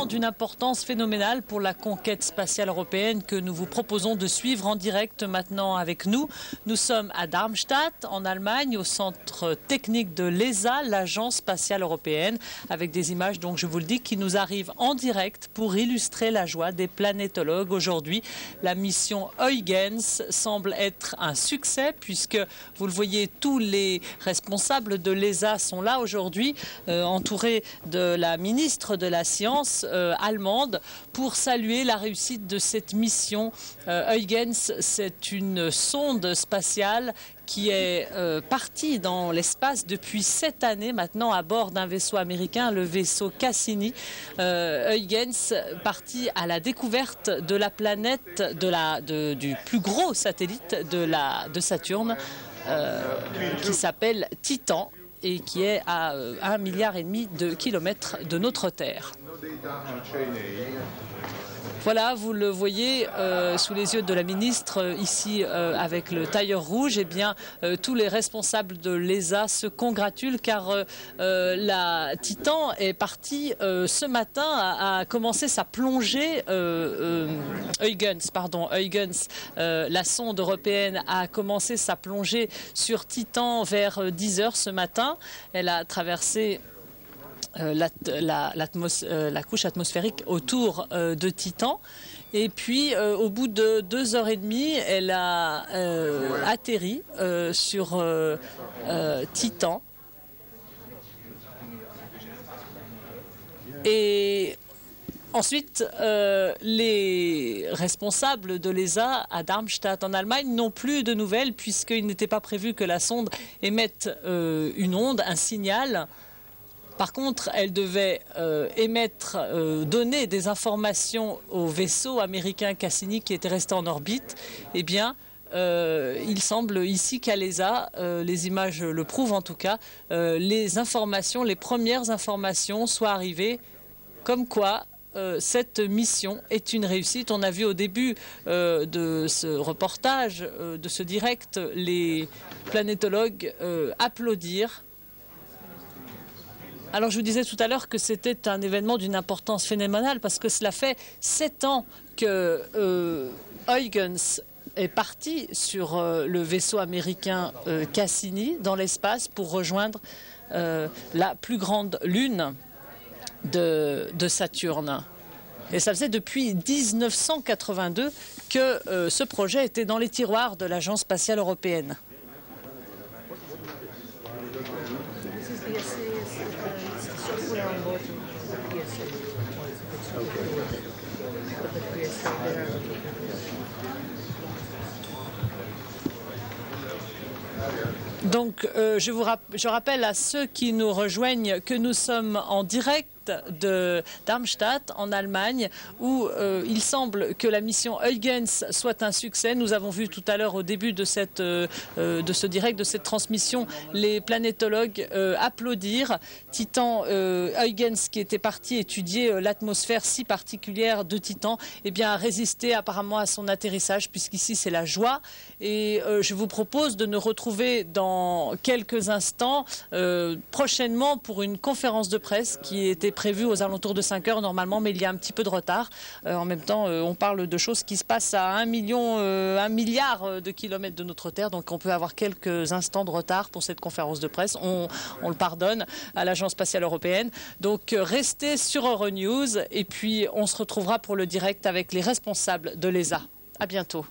événement d'une importance phénoménale pour la conquête spatiale européenne que nous vous proposons de suivre en direct maintenant avec nous. Nous sommes à Darmstadt, en Allemagne, au centre technique de l'ESA, l'Agence spatiale européenne, avec des images, donc je vous le dis, qui nous arrivent en direct pour illustrer la joie des planétologues. Aujourd'hui, la mission Huygens semble être un succès puisque, vous le voyez, tous les responsables de l'ESA sont là aujourd'hui, entourés de la ministre de la Science allemande, pour saluer la réussite de cette mission. Huygens, c'est une sonde spatiale qui est partie dans l'espace depuis 7 années maintenant à bord d'un vaisseau américain, le vaisseau Cassini. Huygens, parti à la découverte de la planète, du plus gros satellite de Saturne, qui s'appelle Titan et qui est à 1,5 milliard de kilomètres de notre Terre. Voilà, vous le voyez sous les yeux de la ministre, ici avec le tailleur rouge. Eh bien, tous les responsables de l'ESA se congratulent car la Titan est partie ce matin, a commencé sa plongée. Huygens, la sonde européenne, a commencé sa plongée sur Titan vers 10 h ce matin. Elle a traversé la couche atmosphérique autour de Titan. Et puis, au bout de 2 h 30, elle a atterri sur Titan. Et ensuite, les responsables de l'ESA à Darmstadt, en Allemagne, n'ont plus de nouvelles puisqu'il n'était pas prévu que la sonde émette une onde, un signal. Par contre, elle devait donner des informations au vaisseau américain Cassini qui était resté en orbite. Eh bien, il semble ici qu'à l'ESA, les images le prouvent en tout cas, les premières informations soient arrivées comme quoi cette mission est une réussite. On a vu au début de ce reportage, de ce direct, les planétologues applaudir. Alors je vous disais tout à l'heure que c'était un événement d'une importance phénoménale parce que cela fait 7 ans que Huygens est parti sur le vaisseau américain Cassini dans l'espace pour rejoindre la plus grande lune de Saturne. Et ça faisait depuis 1982 que ce projet était dans les tiroirs de l'Agence spatiale européenne. Donc, je rappelle à ceux qui nous rejoignent que nous sommes en direct de Darmstadt, en Allemagne, où il semble que la mission Huygens soit un succès. Nous avons vu tout à l'heure au début de ce direct, de cette transmission, les planétologues applaudir. Titan, Huygens, qui était parti étudier l'atmosphère si particulière de Titan, eh bien, a résisté apparemment à son atterrissage, puisqu'ici c'est la joie. Et je vous propose de nous retrouver dans quelques instants, prochainement, pour une conférence de presse qui était prévue aux alentours de 5 h normalement, mais il y a un petit peu de retard. En même temps, on parle de choses qui se passent à 1 milliard de kilomètres de notre Terre, donc on peut avoir quelques instants de retard pour cette conférence de presse. On le pardonne à l'Agence spatiale européenne. Donc restez sur Euronews et puis on se retrouvera pour le direct avec les responsables de l'ESA. À bientôt.